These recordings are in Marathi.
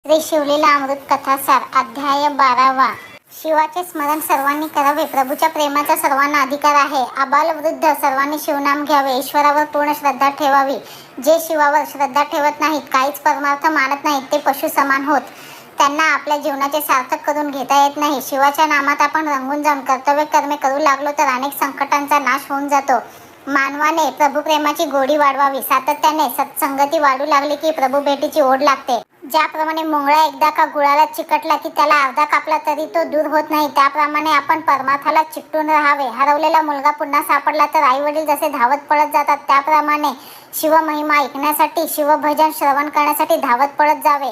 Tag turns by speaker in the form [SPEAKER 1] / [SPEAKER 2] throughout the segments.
[SPEAKER 1] श्री शिवलीला अमृत कथासार अध्याय 12वा। शिवाचे स्मरण सर्वांनी करावे। प्रभूच्या प्रेमाचा सर्वांना अधिकार आहे। आबाल वृद्ध सर्वांनी शिवनाम घ्यावे। ईश्वरावर पूर्ण श्रद्धा ठेवावी। जे शिवावर श्रद्धा ठेवत नाहीत, काहीच परमार्थ मानत नाहीत, ते पशु समान होत। त्यांना आपल्या जीवनाचे सार्थक करून घेता येत नाही। शिवाच्या नामात आपण रंगून जाऊन कर्तव्य कर्मे करू लागलो तर अनेक संकटांचा नाश होऊन जातो। मानवाने प्रभू प्रेमाची गोडी वाढवावी। सातत्याने सत्संगती वाढू लागली की प्रभू भेटीची ओढ लागते। ज्याप्रमाणे मुंगळा एकदा का गुळाला चिकटला की त्याला अर्धा कापला तरी तो दूर होत नाही, त्याप्रमाणे आपण परमार्थाला चिकटून राहावे। हरवलेला मुलगा पुन्हा सापडला तर आई वडील जसे धावत पळत जातात, त्याप्रमाणे शिवमहिमा ऐकण्यासाठी, शिवभजन श्रवण करण्यासाठी धावत पळत जावे।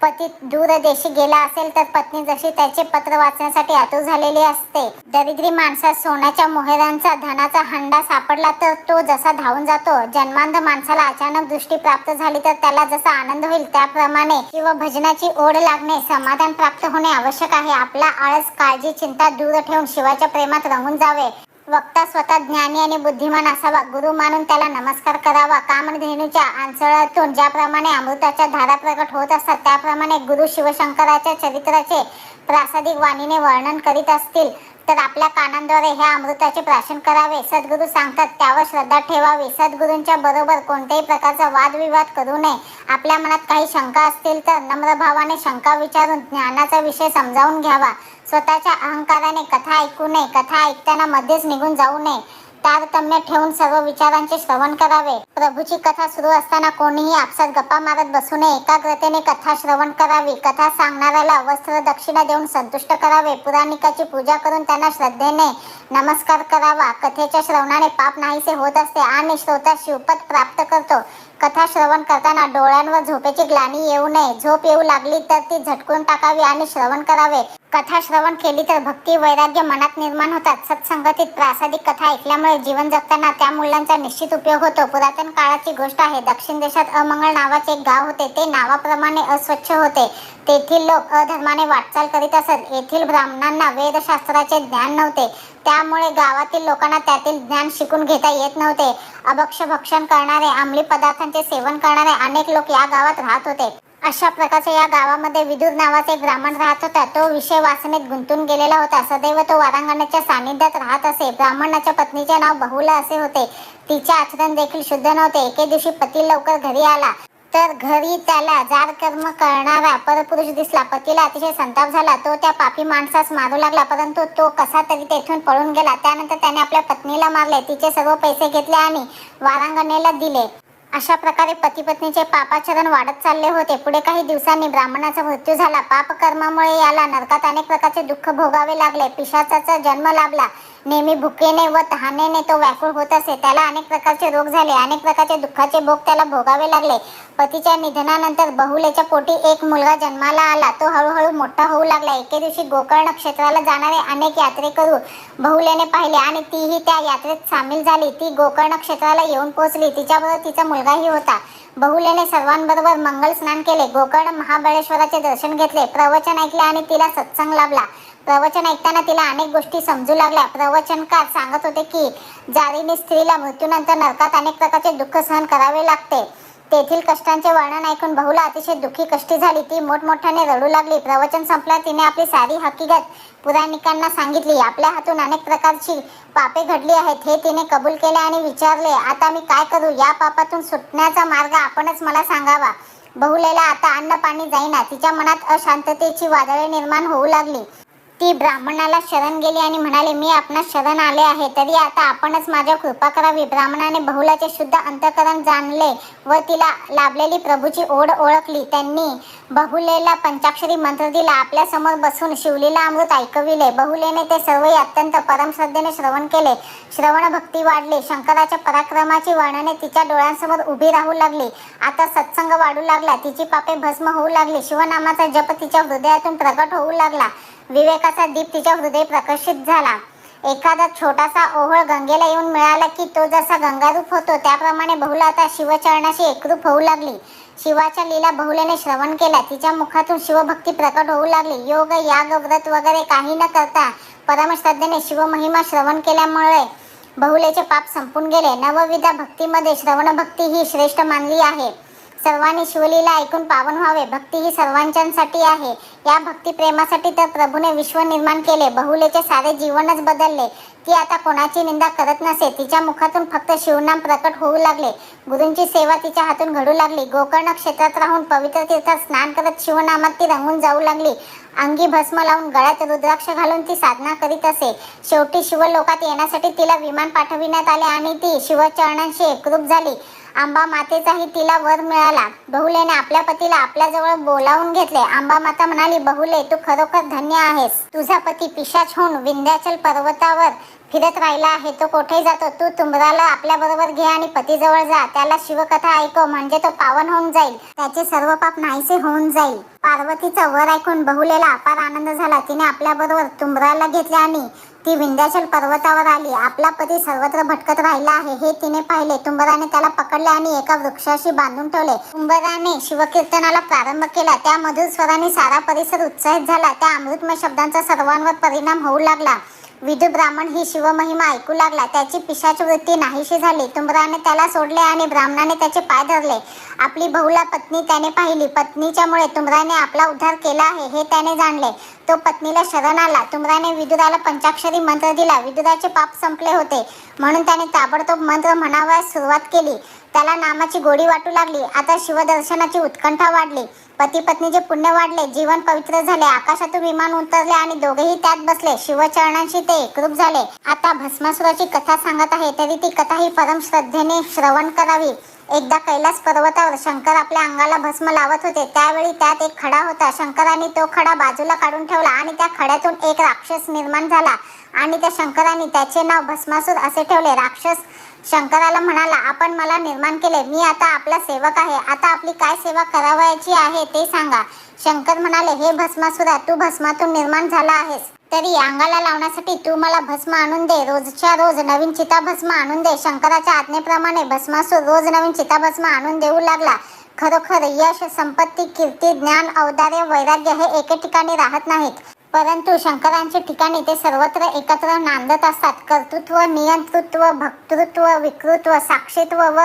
[SPEAKER 1] पती दूर देशी गेला असेल तर पत्नी जशी त्याचे पत्र वाचण्यासाठी आतुर झालेली असते। दरिद्री माणसास सोन्याच्या मोहरांचा धनाचा हंडा सापडला तर तो जसा धावून जातो, जन्मांध माणसाला अचानक दृष्टी प्राप्त झाली तर त्याला जसा आनंद होईल, त्याप्रमाणे शिवभजनाची ओढ लागणे, समाधान प्राप्त होणे आवश्यक आहे। आपला आळस, काळजी, चिंता दूर ठेवून शिवाच्या प्रेमात रंगून जावे। वक्ता स्वतः ज्ञानी आणि बुद्धिमान असावा। गुरु मानून त्याला नमस्कार करावा। कामधेनूच्या आंचळातून ज्याप्रमाणे अमृताच्या धारा प्रकट होत असतात, त्याप्रमाणे गुरु शिवशंकराच्या चरित्राचे प्रासादिक वाणीने वर्णन करीत असतील तर आपल्या कानांद्वारे ह्या अमृताचे प्राशन करावे। सद्गुरू सांगतात त्यावर श्रद्धा ठेवावी। सद्गुरूंच्या बरोबर कोणत्याही प्रकारचा वादविवाद करू नये। आपल्या मनात काही शंका असतील तर नम्र भावाने शंका विचारून ज्ञानाचा विषय समजावून घ्यावा। स्वतःच्या अहंकाराने कथा ऐकू नये। कथा ऐकताना मध्येच निघून जाऊ नये। तारतम्य ठेवून सर्व विचारांचे श्रवण करावे। प्रभूची कथा सुरू असताना कोणीही आपसात गप्पा मारत बसू नये। एकाग्रतेने कथा श्रवण करावी। कथा सांगणाऱ्याला वस्त्र दक्षिणा देऊन संतुष्ट करावे। पुराणिकाची पूजा करून त्यांना श्रद्धेने नमस्कार करावा। कथेच्या श्रवणाने पाप नाहीसे होत असते आणि श्रोता शिवपद प्राप्त करतो। कथा श्रवण करताना डोळ्यांवर झोपेची ग्लानी येऊ नये। झोप येऊ लागली तर ती झटकून टाकावी आणि श्रवण करावे। कथा श्रवण केली तर भक्ती, वैराग्य मनात निर्माण होतात। सत्संगतीत प्रासादिक कथा ऐकल्यामुळे जीवन जगताना त्या मूल्यांचा निश्चित उपयोग होतो। पुरातन काळाची गोष्ट आहे। दक्षिण देशात अमंगळ नावाचे एक गाव होते। ते नावाप्रमाणे अस्वच्छ होते। तेथील लोक अधर्माने वाटचाल करीत असत। येथील ब्राह्मणांना वेदशास्त्राचे ज्ञान नव्हते, त्यामुळे गावातील लोकांना त्यातील ज्ञान शिकून घेता येत नव्हते। अभक्ष्य भक्षण करणारे, अंमली पदार्थांचे सेवन करणारे अनेक लोक या गावात राहत होते। अशा प्रकारच्या या गावामध्ये विदुर नावाचा एक ब्राह्मण राहत होता। तो विषय वासनेत गुंतून गेलेला होता। सदैव तो वारांगणाच्या सानिध्यात राहत असे। ब्राह्मणाच्या पत्नीचे नाव बहुला असे होते। तिचे आचरण देखील शुद्ध नव्हते। एके दिवशी पती लवकर घरी आला तर घरी त्याला जार कर्म करणारा परपुरुष दिसला। पतीला अतिशय संताप झाला। तो त्या पापी माणसास मारू लागला, परंतु तो कसा तरी तेथून पळून गेला। त्यानंतर त्याने आपल्या पत्नीला मारले, तिचे सर्व पैसे घेतले आणि वारांगणेला दिले। अशा प्रकारे पती पत्नीचे पापाचरण वाढत चालले होते। पुढे काही दिवसांनी ब्राह्मणाचा मृत्यू झाला। पापकर्मामुळे याला नरकात अनेक प्रकारचे दुःख भोगावे लागले। पिशाचाचा जन्म लाभला। नेहमी भुकेने व तहानेने तो व्याकुळ होत असे। त्याला अनेक प्रकारचे रोग झाले। अनेक प्रकारचे दुःखाचे भोग त्याला भोगावे लागले। पतीच्या निधनानंतर बहुलेच्या पोटी एक मुलगा जन्माला आला। तो हळूहळू मोठा होऊ लागला। एके दिवशी गोकर्ण क्षेत्राला जाणारे अनेक यात्रेकरू बहुलेने पाहिले आणि तीही त्या यात्रेत सामील झाली। ती गोकर्ण क्षेत्राला येऊन पोहोचली। तिच्याबरोबर तिचा मुलगाही होता। बहुलेने सर्वांबरोबर मंगल स्नान केले। गोकर्ण महाबळेश्वराचे दर्शन घेतले। प्रवचन ऐकले आणि तिला सत्संग लाभला। प्रवचन ऐकताना तिला अनेक गोष्टी समजू लागल्या। प्रवचनकार सांगत होते की जारीने स्त्रीला मृत्यूनंतर नरकात अनेक प्रकारचे दुःख सहन करावे लागते। तेथील कष्टांचे वर्णन ऐकून बहुला अतिशय दुःखी कष्टी झाली। ती मोठमोठ्याने रडू लागली। प्रवचन संपल्यावर तिने आपली सारी हकीकत पुराणिकांना सांगितली। आपल्या हातून अनेक प्रकारची पापे घडली आहेत हे तिने कबूल केले आणि विचारले, आता मी काय करू? या पापातून सुटण्याचा मार्ग आपणच मला सांगावा। बहुलेला आता अन्न पाणी जाईना। तिच्या मनात अशांततेची वादळे निर्माण होऊ लागली। ती ब्राह्मणाला शरण गेली आणि म्हणाले, मी आपणास शरण आले आहे, तरी आता आपणच माझ्यावर कृपा करावी। ब्राह्मणाने बहुलाचे शुद्ध अंतःकरण जाणले व तिला लाभलेली प्रभूची ओढ ओळखली। त्यांनी बहुलेला पंचाक्षरी मंत्र दिला। आपल्या समोर बसून शिवलीला अमृत ऐकविले। बहुलेने ते सर्वही अत्यंत परमश्रद्धेने श्रवण केले। श्रवण भक्ती वाढली। शंकराच्या पराक्रमाची वर्णने तिच्या डोळ्यांसमोर उभी राहू लागली। आता सत्संग वाढू लागला। तिची पापे भस्म होऊ लागली। शिवनामाचा जप तिच्या हृदयातून प्रकट होऊ लागला। विवेकाचा दीप तिच्या हृदय प्रकाशित झाला। एखादा छोटासा ओहळ गंगेला येऊन मिळाला की तो जसा गंगारूप होतो, त्याप्रमाणे बहुला आता शिवचरणाशी एकरूप होऊ लागली। शिवाच्या लीला बहुलेने श्रवण केल्या। तिच्या मुखातून शिवभक्ती प्रकट होऊ लागली। योग, याग, व्रत वगैरे काही न करता परमश्रद्धेने शिवमहिमा श्रवण केल्यामुळे बहुलेचे पाप संपून गेले। नवविध भक्तीमध्ये श्रवण भक्ती ही श्रेष्ठ मानली आहे। सर्वांनी शिवलीला ऐकून पावन व्हावे. भक्ती ही सर्वांच्यासाठी आहे. या भक्ती प्रेमासाठी तर प्रभूने विश्व निर्माण केले. बहुलेचे सारे जीवनच बदलले. ती आता कोणाची निंदा करत नसे. तिच्या मुखातून फक्त शिवनाम प्रकट होऊ लागले. गुरूंची सेवा तिच्या हातून घडू लागली. गोकर्ण क्षेत्रात राहून पवित्र तीर्थात स्नान करत शिवनामात ती रंगून जाऊ लागली. अंगी भस्म लावून गळ्यात रुद्राक्ष घालून ती साधना करीत असे. शेवटी शिवलोकात येण्यासाठी तिला विमान पाठविण्यात आले आणि ती शिवचरणांशी एकरूप झाली. आंबा मातेचाही तिला वर मिळाला. बहुलेने आपल्या पतीला आपल्याजवळ बोलावून घेतले. आंबा माता म्हणाली, बहुले, तू खरोखर धन्य आहेस. तुझा पती पिशाच होऊन विंध्याचल पर्वतावर फिरत राहिला आहे. तो कोठेही जातो. तू तुंबराला आपल्या बरोबर घे आणि पतीजवळ जा. त्याला शिवकथा ऐकव, म्हणजे तो पावन होऊन जाईल. त्याचे सर्व पाप नाहीसे होऊन जाईल. पार्वतीचा वर ऐकून बहुलेला अपार आनंद झाला. तिने आपल्या बरोबर तुंबराला घेतले आणि ती विंध्याचल पर्वतावर आली. आपला पती सर्वत्र भटकत राहिला आहे हे तिने पाहिले. तुंबराने त्याला पकडले आणि एका वृक्षाशी बांधून ठेवले. तुंबराने शिवकीर्तनाला प्रारंभ केला. त्या मधुर स्वराने सारा परिसर उत्साहित झाला. त्या अमृतमय शब्दांचा सर्वांवर परिणाम होऊ लागला. विदू ब्राह्मण ही शिवमहिमा ऐकू लागला. त्याची पिशाच वृत्ती नाहीशी झाली. तुंबराने त्याला सोडले आणि ब्राह्मणाने त्याचे पाय धरले. आपली बहुला पत्नी त्याने पाहिली. पत्नीच्यामुळे तुंबराने आपला उद्धार केला आहे हे त्याने जाणले. तो पत्नीला शरण आला. तुंबराने विदुराला पंचाक्षरी मंत्र दिला. विदुराचे पाप संपले होते म्हणून त्याने ताबडतोब मंत्र म्हणावयास सुरुवात केली. त्याला नामाची गोडी वाटू लागली. आता शिवदर्शनाची उत्कंठा वाढली. पती पत्नीचे पुण्य वाढले. जीवन पवित्र झाले. आकाशातून विमान उतरले आणि दोघेही त्यात बसले. शिवचरणांशी ते एकरूप झाले. आता भस्मासुराची कथा सांगत आहे तरी ती कथा ही परम श्रद्धेने श्रवण करावी. एकदा कैलास पर्वतावर शंकर आपल्या अंगाला भस्म लावत होते. त्यावेळी त्यात एक खडा होता. शंकरांनी तो खडा बाजूला काढून ठेवला आणि त्या खड्यातून एक राक्षस निर्माण झाला आणि त्या शंकरांनी त्याचे नाव भस्मासूर असे ठेवले. राक्षस शंकराला म्हणाला, आपण मला निर्माण केले. मी आता आपला सेवक आहे. आता आपली काय सेवा करावयाची आहे ते सांगा. शंकर म्हणाले, हे भस्मासुरा, तू भस्मातून निर्माण झाला आहेस. तरी अंगाला लावण्यासाठी तू मला भस्म आणून दे. रोजच्या रोज नवीन चिताभस्म आणून दे. शंकराच्या आज्ञेप्रमाणे भस्मासूर रोज नवीन चिताभस्म आणून देऊ लागला. खरोखर यश, संपत्ती, कीर्ती, ज्ञान, औदार्य, वैराग्य हे एके ठिकाणी राहत नाहीत, परंतु शंकरांच्या ठिकाणी ते सर्वत्र एकत्र नांदत असतात. कर्तृत्व, नियंतृत्व, भक्तृत्व, विकृत्व, साक्षीत्व व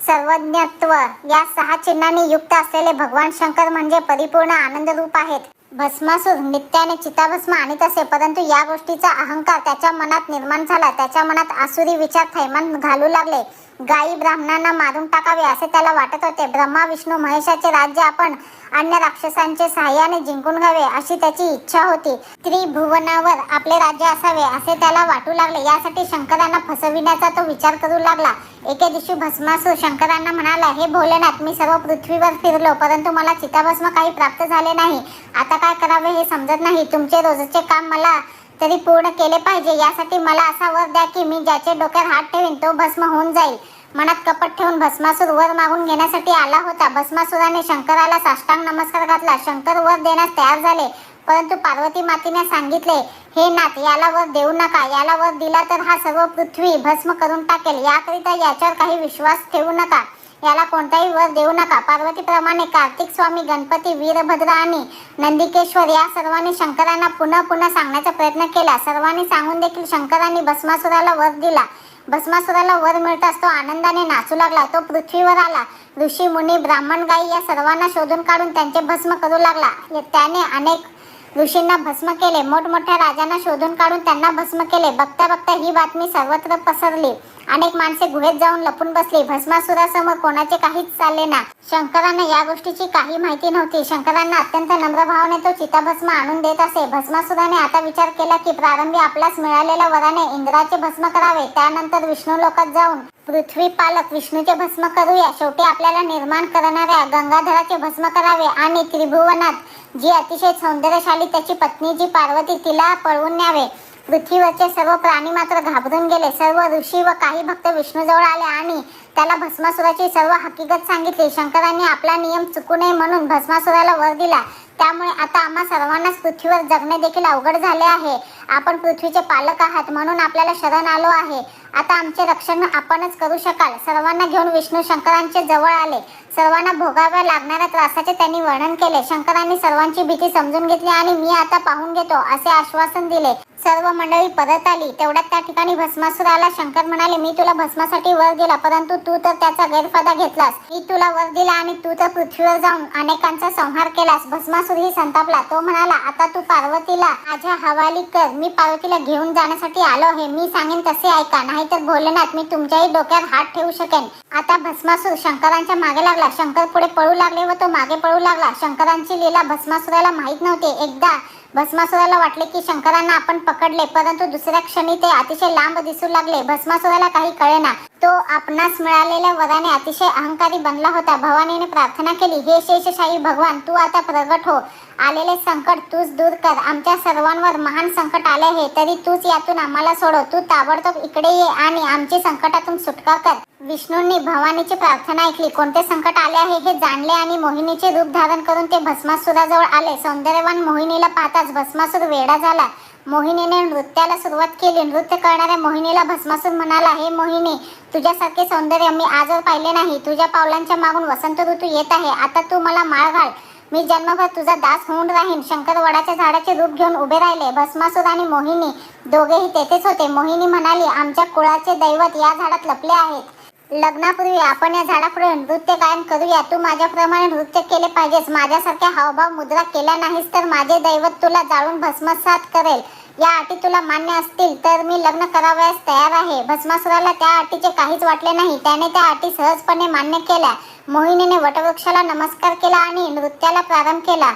[SPEAKER 1] सर्वज्ञत्व या 6 चिन्हांनी युक्त असलेले भगवान शंकर म्हणजे परिपूर्ण आनंद रूप आहेत. भस्मासूर नित्याने चिताभस्म आणीत असे, परंतु या गोष्टीचा अहंकार त्याच्या मनात निर्माण झाला. त्याच्या मनात आसुरी विचार थैमान घालू लागले. गायी ब्राह्मणांना मारून टाकावे असे त्याला वाटत होते. ब्रह्मा, विष्णू, महेशाचे राज्य आपण अन्य राक्षसांचे सहाय्याने जिंकून घ्यावे अशी त्याची इच्छा होती. त्रिभुवनावर आपले राज्य असावे असे त्याला वाटू लागले. यासाठी शंकरांना फसविण्याचा तो विचार करू लागला. एके दिवशी भस्मासूर शंकरांना म्हणाला, हे भोलेनाथ, मी सर्व पृथ्वीवर फिरलो, परंतु मला चिताभस्म काही प्राप्त झाले नाही. आता काय करावे हे समजत नाही. तुमचे रोजचे काम मला तरी पूर्ण केले पाहिजे. यासाठी मला असा वर द्या की मी ज्याचे डोक्यावर हात ठेवीन तो भस्म होऊन जाईल. मनात कपट ठेवून भस्मासूर वर मागून घेण्यासाठी आला होता. भस्मासुराने शंकराला साष्टांग नमस्कार घातला. शंकर वर देण्यास तयार झाले, परंतु पार्वती मातेने सांगितले, हे नाथ, याला वर देऊ नका. याला वर दिला तर हा सर्व पृथ्वी भस्म करून टाकेल. याकरिता याच्यावर काही विश्वास ठेवू नका. याला कोणताही वर देऊ नका. पार्वतीप्रमाणे कार्तिक स्वामी, गणपती, वीरभद्र आणि नंदिकेश्वर या सर्वांनी शंकरांना पुन्हा पुन्हा सांगण्याचा प्रयत्न केला. सर्वांनी सांगून देखील शंकरांनी भस्मासुराला वर दिला. भस्मासुराला वर मिळताच तो आनंदाने नाचू लागला. तो पृथ्वीवर आला. ऋषी, मुनी, ब्राह्मण, गायी या सर्वांना शोधून काढून त्यांचे भस्म करू लागला. त्याने अनेक ऋषींना भस्म केले. मोठमोठ्या राजांना शोधून काढून त्यांना भस्म केले. बघता बघता ही बातमी सर्वत्र पसरली. अनेक माणसे गुहेत जाऊन लपून बसली. भस्मासुरासमोर कोणाचे काहीच चालले ना. शंकरांना या गोष्टीची काही माहिती नव्हती. शंकरांना अत्यंत नम्र भावाने तो चिताभस्म आणून देत असे. भस्मासुराने आता विचार केला की प्रारंभी आपल्यास मिळालेल्या वराने इंद्राचे भस्म करावे, त्यानंतर विष्णू लोकात जाऊन पृथ्वी पालक विष्णूचे भस्म करूया, शेवटी आपल्याला निर्माण करणाऱ्या गंगाधराचे भस्म करावे आणि त्रिभुवनात जी अतिशय सौंदर्यशाली त्याची पत्नी जी पार्वती तिला पळवून न्यावे. पृथ्वीवरचे सर्व प्राणी मात्र घाबरून गेले. सर्व ऋषी व काही भक्त विष्णूजवळ आले आणि त्याला भस्मासुराची सर्व हकीकत सांगितली. शंकरांनी आपला नियम चुकू नये म्हणून भस्मासुराला वर दिला. त्यामुळे आता आम्हा सर्वांनाच पृथ्वीवर जगणे देखील अवघड झाले आहे. आपण पृथ्वीचे पालक आहात म्हणून आपल्याला शरण आलो आहे. आता आमचे रक्षण आपणच करू शकाल. सर्वांना घेऊन विष्णू शंकरांचे जवळ आले. सर्वांना भोगाव्या लागणाऱ्या त्रासाचे त्यांनी वर्णन केले. शंकरांनी सर्वांची भीती समजून घेतली आणि मी आता पाहून घेतो असे आश्वासन दिले. सर्व मंडळी परत आली. तेवढ्यात त्या ठिकाणी भस्मासूर आला. शंकर म्हणाले, मी तुला भस्मासाठी वर दिला, परंतु तू तर त्याचा गैरफायदा घेतलास. मी तुला वर दिला आणि तू तर पृथ्वीवर जाऊन अनेकांचा संहार केलास. भस्मासूरही संतापला. तो म्हणाला, आता तू पार्वतीला माझ्या हवाली कर. मी पार्वतीला घेऊन जाण्यासाठी आलो आहे. मी सांगेन तसे ऐका, नाहीतर भोलेनाथ मी तुमच्याही डोक्यावर हात ठेवू शकेन. आता भस्मासूर शंकरांच्या मागे लागला. शंकर पुढे पळू लागले व तो मागे पळू लागला. शंकरांची लीला भस्मासुराला माहीत नव्हते. एकदा भस्मासुराला वाटले की शंकरांना आपण पकडले, परंतु दुसऱ्या क्षणी ते अतिशय लांब दिसू लागले. भस्मासुराला काही कळेना. तो आपणास मिळालेल्या वराने अतिशय अहंकारी बनला होता. भवानीने प्रार्थना केली, हे शेषशाही भगवान, तू आता प्रगट हो. आलेले संकट तूच दूर कर. आमच्या सर्वांवर महान संकट आले आहे, तरी तूच यातून आम्हाला सोडव. तू ताबडतोब इकडे ये आणि आमची संकटातून सुटका कर. विष्णूंनी भवानीची प्रार्थना ऐकली. कोणते संकट आले आहे हे जाणले आणि मोहिनीचे रूप धारण करून ते भस्मासुराजवळ आले. सौंदर्यवान मोहिनीला पाहताच भस्मासूर वेडा झाला. मोहिनीने नृत्याला सुरुवात केली. नृत्य करणाऱ्या मोहिनीला भस्मासूर म्हणाला, हे मोहिनी, तुझ्यासारखे सौंदर्य मी आजवर पाहिले नाही. तुझ्या पावलांच्या मागून वसंत ऋतू येत आहे. आता तू मला माळ घाल. मी जन्मभर तुझा दास होऊन राहीन. शंकर वडाच्या झाडाचे रूप घेऊन उभे राहिले. भस्मासूर आणि मोहिनी दोघेही तेथेच होते. मोहिनी म्हणाली, आमच्या कुळाचे दैवत या झाडात लपले आहेत. लग्नापूर्वी आपण या झाडापुढे नृत्य गायन करूया. तू माझ्याप्रमाणे नृत्य केले पाहिजेस. माझ्यासारख्या हावभाव मुद्रा केल्या नाहीस तर माझे दैवत तुला जाळून भस्मसात करेल. या अटी तुला मान्य असतील तर मी लग्न करावयास तयार आहे. भस्मासुराला त्या अटीचे काहीच वाटले नाही. त्याने त्या अटी सहजपणे मान्य केल्या. मोहिनीने वटवृक्षाला नमस्कार केला आणि नृत्याला प्रारंभ केला.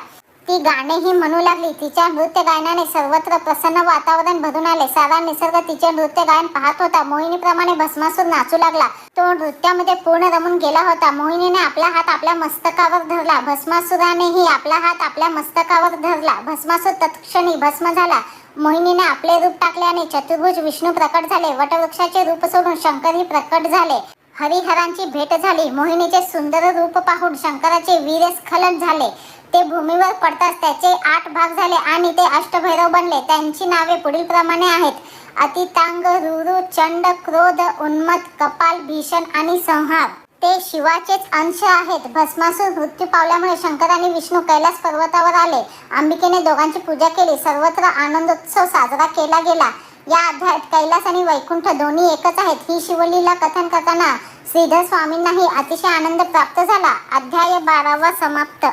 [SPEAKER 1] ती गाणेही म्हणू लागली. तिच्या नृत्य गायनाने सर्वत्र प्रसन्न वातावरण भरून आले. सारा निसर्ग तिचे नृत्य गायन पाहत होता. मोहिनीप्रमाणे भस्मासूर नाचू लागला. तो नृत्यामध्ये पूर्ण रमून गेला होता. मोहिनीने आपला हात आपल्या मस्तकावर धरला. भस्मासुरानेही आपला हात आपल्या मस्तकावर धरला. भस्मासूर तत्क्षणी भस्म झाला. मोहिनीने आपले रूप टाकले आणि चतुर्भुज विष्णू प्रकट झाले. वटवृक्षाचे रूप सोडून शंकरही प्रकट झाले. हरिहरांची भेट झाली. मोहिनीचे सुंदर रूप पाहून शंकराचे वीर्यस्खलन झाले. ते भूमीवर पडताच त्याचे 8 भाग झाले आणि ते अष्टभैरव बनले. त्यांची नावे पुढील प्रमाणे आहेत: अतितांग, रुरु, चंड, क्रोध, उन्मत्त, कपाल, भीषण आणि संहार. ते शिवाचेच अंश आहेत. भस्मासूर मृत्यू पावल्यामुळे शंकर आणि विष्णू कैलास पर्वतावर आले. अंबिकेने दोघांची पूजा केली. सर्वत्र आनंदोत्सव साजरा केला गेला. या अध्यायात कैलास आणि वैकुंठ दोन्ही एकच आहेत. ही शिवलीला कथन करताना श्रीधर स्वामींनाही अतिशय आनंद प्राप्त झाला. अध्याय 12 समाप्त.